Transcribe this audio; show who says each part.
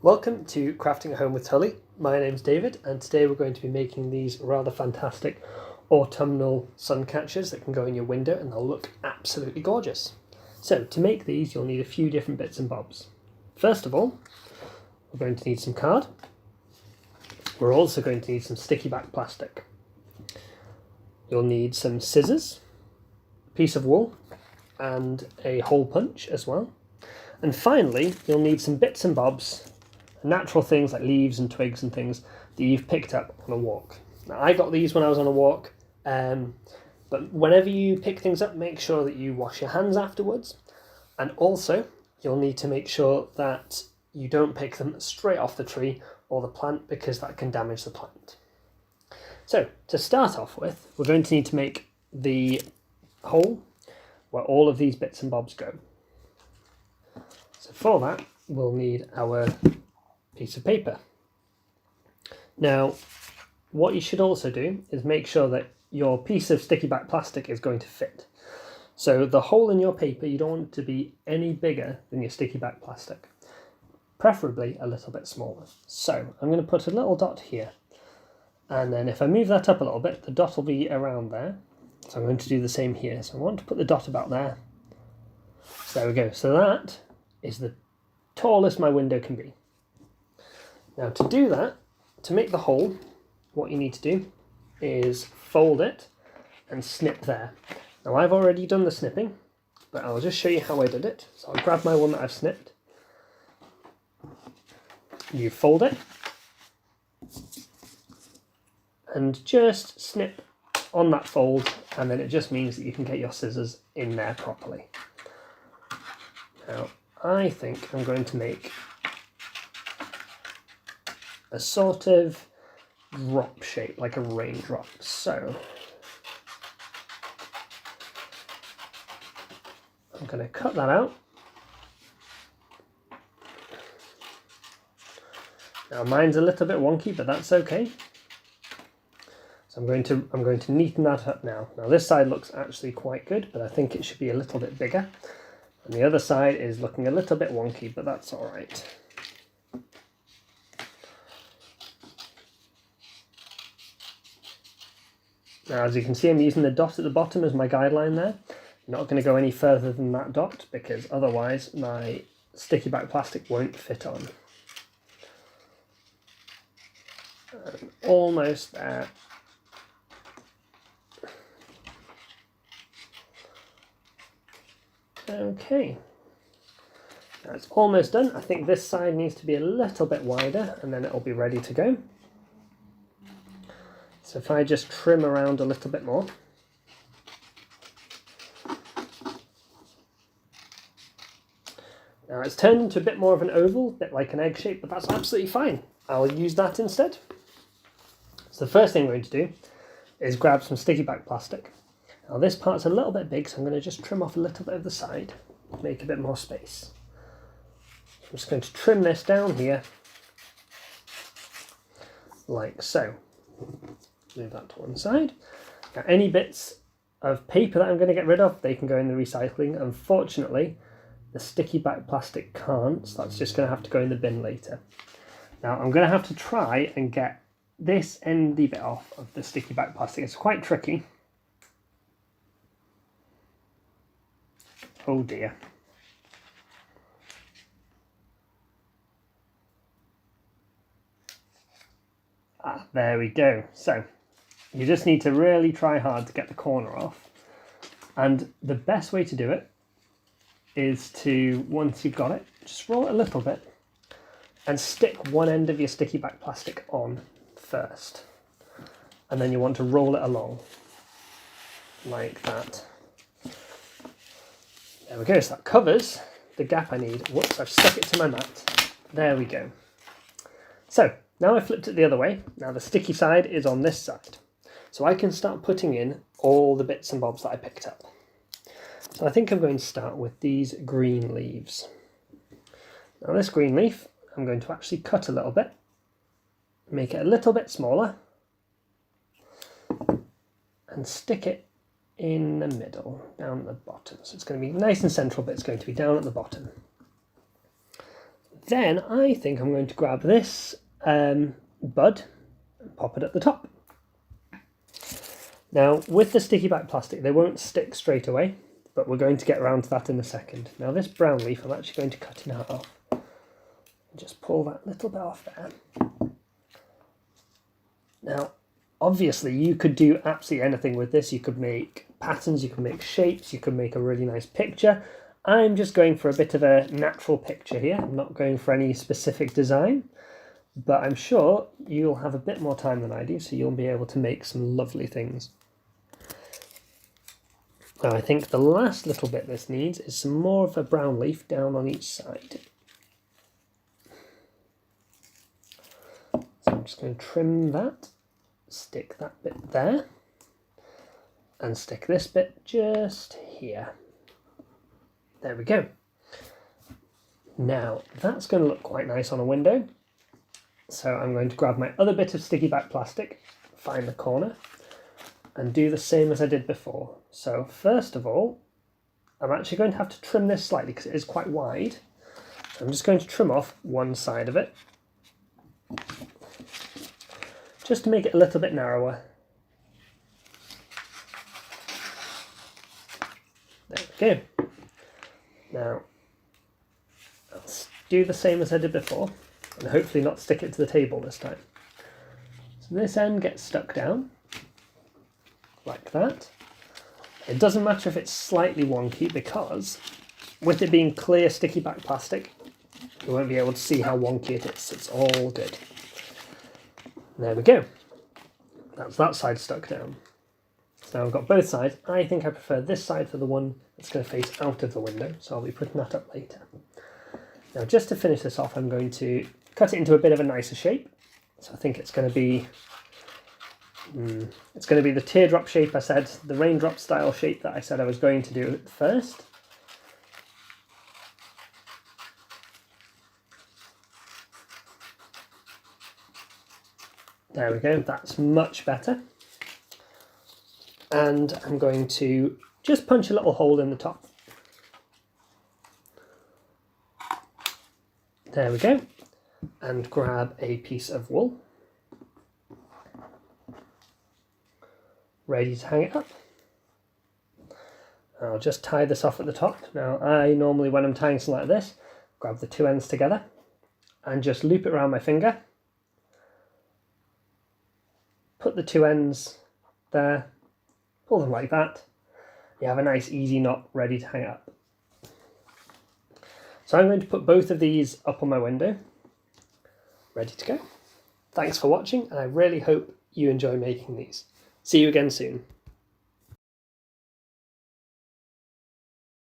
Speaker 1: Welcome to Crafting at Home with Tully. My name's David, and today we're going to be making these rather fantastic autumnal sun catchers that can go in your window and they'll look absolutely gorgeous. So to make these you'll need a few different bits and bobs. First of all, we're going to need some card. We're also going to need some sticky back plastic. You'll need some scissors, a piece of wool and a hole punch as well. And finally, you'll need some bits and bobs, natural things like leaves and twigs and things that you've picked up on a walk. Now, I got these when I was on a walk, but whenever you pick things up, make sure that you wash your hands afterwards. And also, you'll need to make sure that you don't pick them straight off the tree or the plant because that can damage the plant. So, to start off with, we're going to need to make the hole where all of these bits and bobs go. So for that, we'll need our piece of paper. Now, what you should also do is make sure that your piece of sticky back plastic is going to fit. So the hole in your paper, you don't want it to be any bigger than your sticky back plastic, preferably a little bit smaller. So I'm going to put a little dot here, and then if I move that up a little bit, the dot will be around there. So I'm going to do the same here. So I want to put the dot about there. So there we go. So that is the tallest my window can be. Now to do that, to make the hole, what you need to do is fold it and snip there. Now I've already done the snipping, but I'll just show you how I did it. So I'll grab my one that I've snipped. You fold it and just snip on that fold, and then it just means that you can get your scissors in there properly. Now I think I'm going to make a sort of drop shape, like a raindrop. So I'm going to cut that out. Now mine's a little bit wonky, but that's okay. So I'm going to neaten that up now. Now this side looks actually quite good, but I think it should be a little bit bigger. And the other side is looking a little bit wonky, but that's all right. Now, as you can see, I'm using the dot at the bottom as my guideline there. I'm not going to go any further than that dot because otherwise my sticky back plastic won't fit on. Almost there. Okay, now it's almost done. I think this side needs to be a little bit wider and then it'll be ready to go. So if I just trim around a little bit more. Now it's turned into a bit more of an oval, a bit like an egg shape, but that's absolutely fine. I'll use that instead. So the first thing we're going to do is grab some sticky back plastic. Now this part's a little bit big, so I'm going to just trim off a little bit of the side, make a bit more space. I'm just going to trim this down here, like so. Move that to one side. Now any bits of paper that I'm going to get rid of, they can go in the recycling. Unfortunately, the sticky back plastic can't, so that's just going to have to go in the bin later. Now I'm going to have to try and get this endy bit off of the sticky back plastic. It's quite tricky. Oh dear. Ah, there we go. So you just need to really try hard to get the corner off. And the best way to do it is to, once you've got it, just roll it a little bit and stick one end of your sticky back plastic on first. And then you want to roll it along like that. There we go, so that covers the gap I need. Whoops, I've stuck it to my mat. There we go. So, now I've flipped it the other way. Now the sticky side is on this side. So I can start putting in all the bits and bobs that I picked up. So I think I'm going to start with these green leaves. Now this green leaf, I'm going to actually cut a little bit, make it a little bit smaller, and stick it in the middle, down at the bottom. So it's going to be nice and central, but it's going to be down at the bottom. then I think I'm going to grab this bud and pop it at the top. Now, with the sticky back plastic, they won't stick straight away, but we're going to get around to that in a second. Now, this brown leaf, I'm actually going to cut in half. Just pull that little bit off there. Now, obviously, you could do absolutely anything with this. You could make patterns, you could make shapes, you could make a really nice picture. I'm just going for a bit of a natural picture here. I'm not going for any specific design, but I'm sure you'll have a bit more time than I do, so you'll be able to make some lovely things. Now, I think the last little bit this needs is some more of a brown leaf down on each side. So I'm just going to trim that, stick that bit there, and stick this bit just here. There we go. Now, that's going to look quite nice on a window. So I'm going to grab my other bit of sticky back plastic, find the corner, and do the same as I did before. So first of all, I'm actually going to have to trim this slightly because it is quite wide. So I'm just going to trim off one side of it, just to make it a little bit narrower. There we go. Now, I'll do the same as I did before, and hopefully not stick it to the table this time. So this end gets stuck down, like that. It doesn't matter if it's slightly wonky, because with it being clear sticky back plastic, you won't be able to see how wonky it is. It's all good. There we go. That's that side stuck down. So now I've got both sides. I think I prefer this side for the one that's going to face out of the window, so I'll be putting that up later. Now, just to finish this off, I'm going to cut it into a bit of a nicer shape. So I think it's going to be the teardrop shape I said, the raindrop style shape that I said I was going to do at first. There we go, that's much better. And I'm going to just punch a little hole in the top. There we go. And grab a piece of wool. Ready to hang it up. I'll just tie this off at the top. Now, I normally, when I'm tying something like this, grab the two ends together and just loop it around my finger. Put the two ends there, pull them like that. You have a nice easy knot ready to hang up. So I'm going to put both of these up on my window, ready to go. Thanks for watching, and I really hope you enjoy making these. See you again soon.